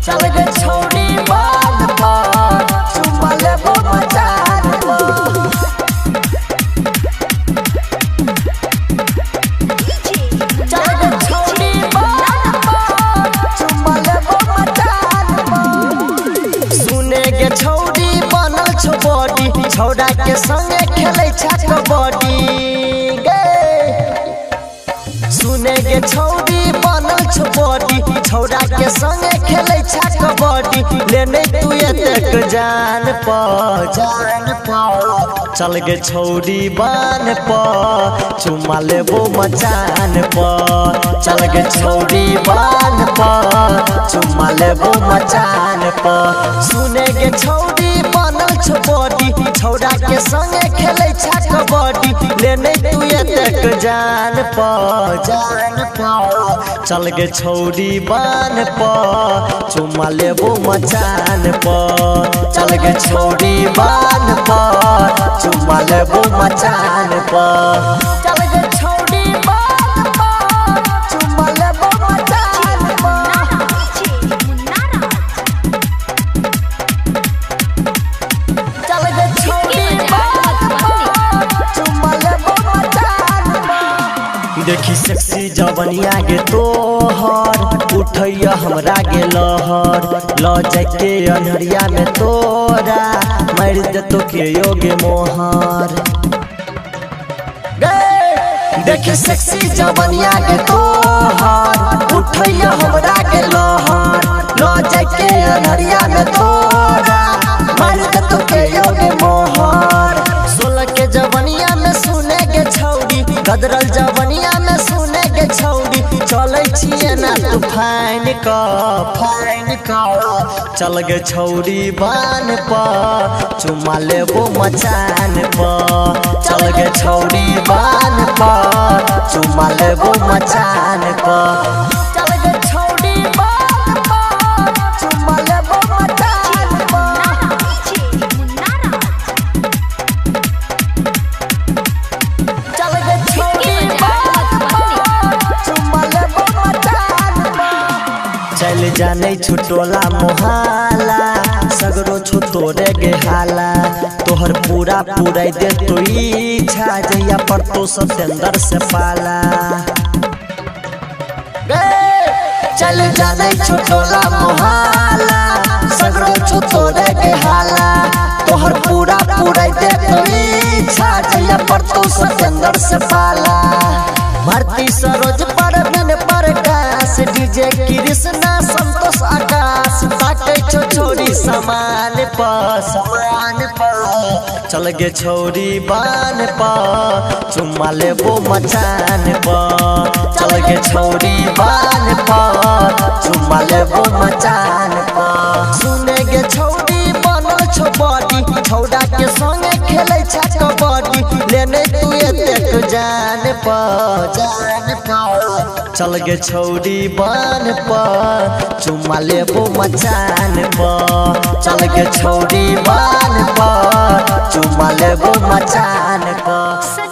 चल गे छोड़ी बात पर चुम्मा लेबो मचान पर। चल गे छोड़ी बात पर चुम्मा लेबो मचान पर। सुने गे छौड़ी बनल छौ बॉडी छौड़ा के संगे खेलै छ कबड्डी गे। सुने गे छौड़ी बनल छौ बॉडी छौड़ा के संगे खेलै छ कबड्डी लेने तू एतेक जान पर चल गे छौड़ी बान पर चुम्मा लेबो मचान पर। चल गे छौड़ी बान पर चुम्मा लेबो मचान पर। सुने गे छौड़ी बनल छौ बॉडी छौड़ा के संगे खेलै छ कबड्डी लेने तू एतेक जान पर चल गे छौड़ी बान पर चुम्मा लेबो मचान पर। चल गे छौड़ी बान पर चुम्मा लेबो मचान पर। चल गे छौड़ी बान पर चुम्मा लेबो मचान पर। चल गे छौड़ी बान पर चुम्मा लेबो मचान पर। देखी सेक्सी जवनिया गे तोहर उठैया हमरा गे लहर ल जाके अनहरिया में तोरा मार देतो के योगे मोहर गे। देखी सेक्सी जवनिया गे तोहर उठैया हमरा गे लहर ल जाके अनहरिया में तोरा मार देतो के योगे मोहर। 16 के जवनिया में सुने गे छौड़ी गदरल जवनिया में सुने गे छौड़ी चलै छिए ना तूफान का चल गे छौड़ी बान पर चुम्मा लेबो मचान पर। चल गे छौड़ी बान पर चुम्मा लेबो मचान पर। चल गे छौड़ी बान पर चुम्मा लेबो मचान पर। चल गे छौड़ी बान पर चुम्मा लेबो मचान पर। चल जाने छुटोला मोहाला सगरो छो तोरे गे हाला तोहर पूरा पूरा दे तो इच्छा जइया पर तो सतेंदर से पाला गे। चल जाने छुटोला मोहाला सगरो छो तोरे गे हाला तोहर पूरा पूरा दे तो इच्छा जइया पर तो सतेंदर से पाला। भारती सरोज पर बिन प्रकाश डीजे कृष्णा संतोष आकाश ताकै छो छोड़ी समान पर चल गे छौड़ी बान पर चुम्मा लेबो मचान पर। चल गे छौड़ी बान पर चुम्मा लेबो मचान पर। सुने गे छौड़ी बनल छौ बॉडी छौड़ा के संगे खेलै छ कबड्डी लेने तू एतेक जान पर चल गे छौड़ी बान पर चुम्मा लेबो मचान पर। चल गे छौड़ी बान पर चुम्मा लेबो मचान पर।